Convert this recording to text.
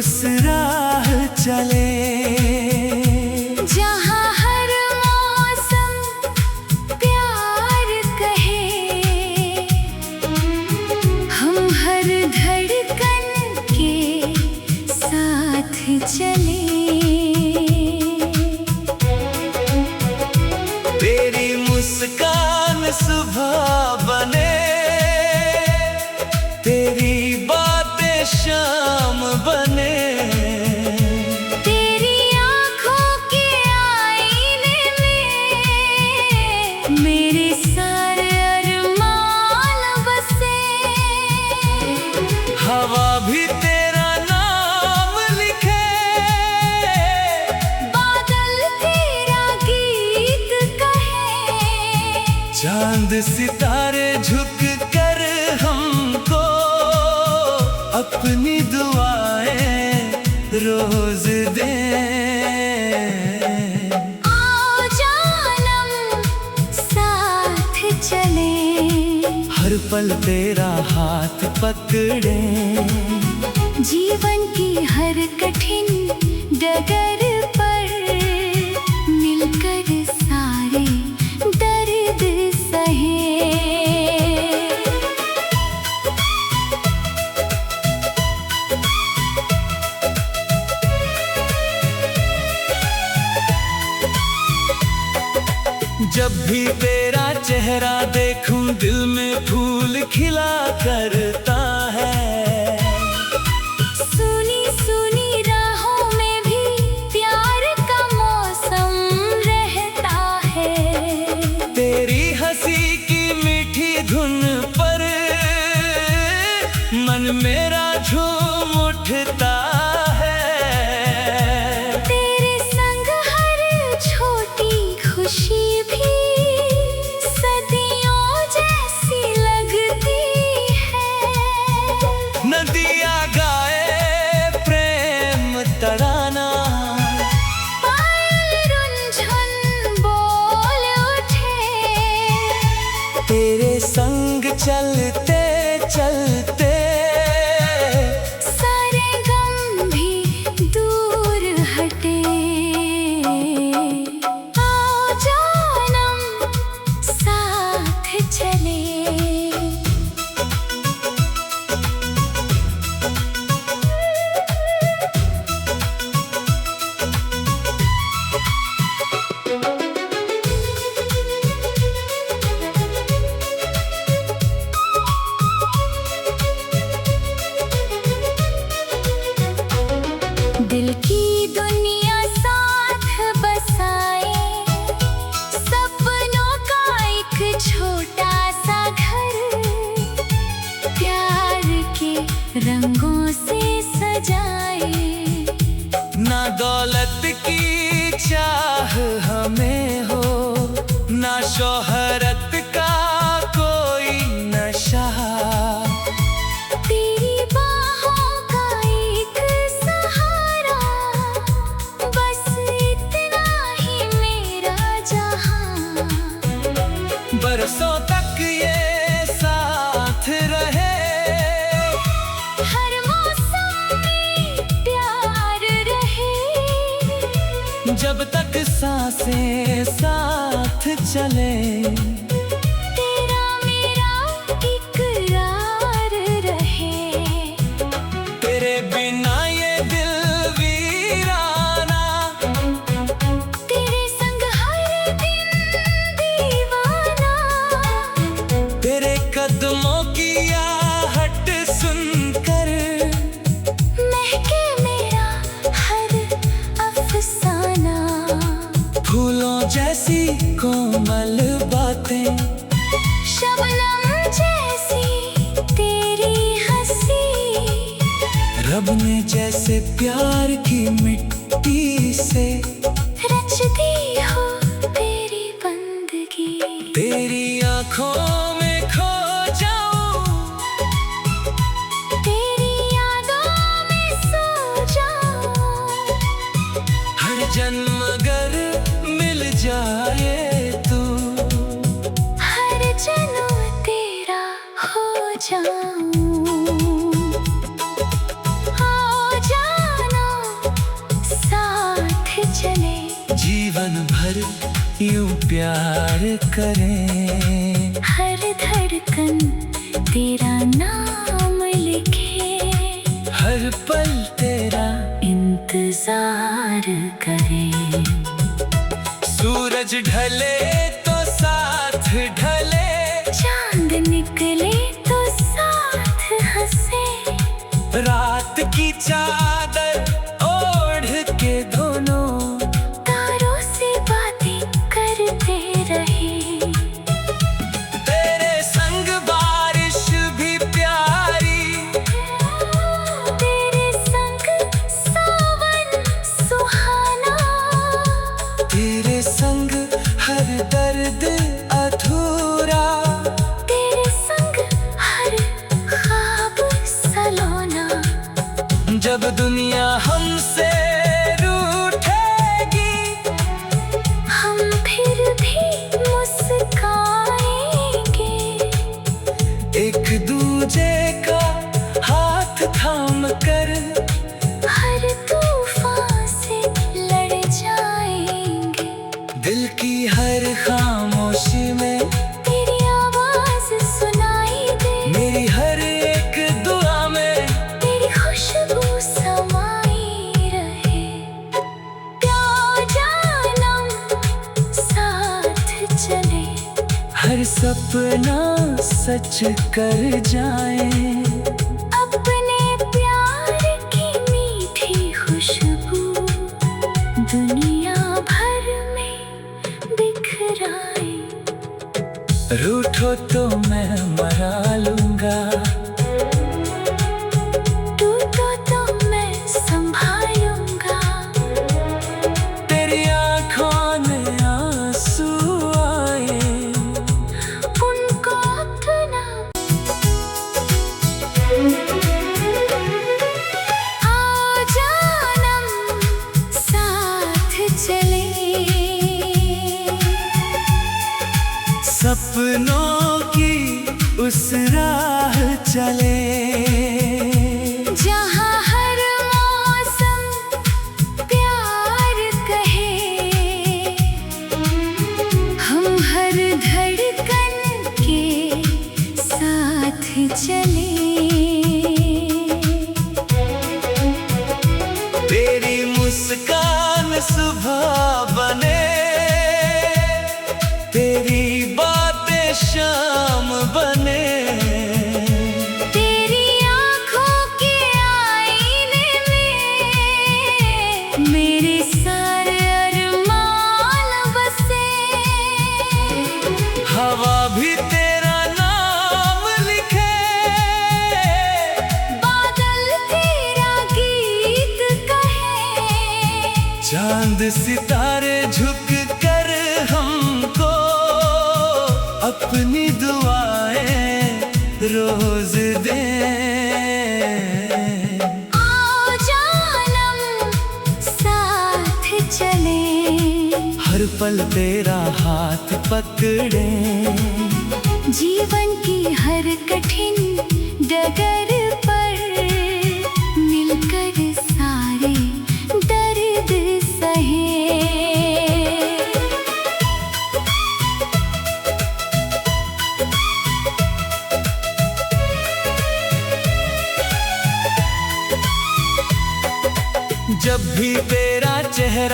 उस राह चले जहाँ हर मौसम प्यार कहे, हम हर धड़कन के साथ चले। तेरी मुस्कान सुबह बने, तेरी बातें शाम बने, तेरी आँखों के आईने में मेरे सारे अरमान बसे। हवा भी तेरा नाम लिखे, बादल तेरा गीत कहे, चांद सितारे झुक कर हमको अपनी दुआएं रोज दे। आओ जानम साथ चले, हर पल तेरा हाथ पकड़े, जीवन की हर कठिन डगर पर मिलकर सारे दर्द सहे। जब भी तेरा चेहरा देखूं दिल में फूल खिला करता है। सुनी सुनी राहों में भी प्यार का मौसम रहता है। तेरी हंसी की मीठी धुन पर मन मेरा झूम उठता है। तेरे संग हर छोटी खुशी भी सदियों जैसी लगती है। नदियाँ गाए प्रेम तराना, पायल रुंझुन बोल उठे, तेरे संग चलते चलते सारे गम भी दूर हटे। आओ जानम साथ चले, दिल की दुनिया साथ बसाए, सपनों का एक छोटा सा घर प्यार के रंगों से सजाए। ना दौलत की चाह हमें हो, ना शोहरत का कोई नशा, तेरी बाहों का एक सहारा, बस इतना ही मेरा जहां। बरसों तक ये साथ रहे, हर मौसम में प्यार रहे, जब तक सांसें साथ चले। तेरा मेरा इकरार रहे, तेरे बिना ये दिल वीराना, तेरे संग हर दिन दीवाना। तेरे कदमों की आहट सुनकर महके मेरा हर अफसाना। फूलों जैसी कोमल बातें, शबनम जैसी तेरी हंसी, रब ने जैसे प्यार की मिट्टी से रच दी हो तेरी बंदगी। तेरी आँखों में खो जाऊं, तेरी यादों में सो जाऊं, हर जन्म अगर मिल जाए तू, हर जन्म तेरा हो जाऊं। आओ जानम भर यूं प्यार करें। हर धड़कन तेरा नाम लिखे, हर पल तेरा इंतजार करे। सूरज ढले तो साथ ढले, चांद निकले तो साथ हंसे। रात की चादर ओढ़ के दोनों तारों से बातें करते रहे। तेरे संग बारिश भी प्यारी, तेरे संग सावन सुहाना। तेरे संग हर दर्द अधूरा, तेरे संग हर ख्वाब सलोना। जब दुनिया हमसे रूठेगी, हम फिर भी मुस्काएंगे। एक दूजे का हाथ थाम कर हर तूफान से लड़ जाएंगे। दिल की हर खामोशी में तेरी आवाज सुनाई दे, मेरी हर एक दुआ में तेरी खुशबू समाई रहे। प्यार जानम साथ चले, हर सपना सच कर जाए। अपने प्यार की मीठी खुशबू दुनिया भर में बिखराए। रूठो तो मैं मरा लूंगा, टूटो तो मैं संभालूंगा। तेरी आँखों में आंसू आए, उनको अपना आओ जानम साथ चले। सपनों की उस राह चले, जहाँ हर मौसम प्यार कहे। हम हर धड़कन के साथ चले। तेरी मुस्कान सुबह बने, तेरी बातें शाम बने। तेरी आँखों के आईने में मेरे सारे अरमान बसे। हवा भी तेरा नाम लिखे, बादल तेरा गीत कहे। चांद सितारे झुक कर हमको अपनी दुआएं रोज दे। आओ जानम साथ चले, हर पल तेरा हाथ पकड़े। जीवन की हर कठिन डगर पर मिलकर सारे दर्द सहे। जब भी तेरा चेहरा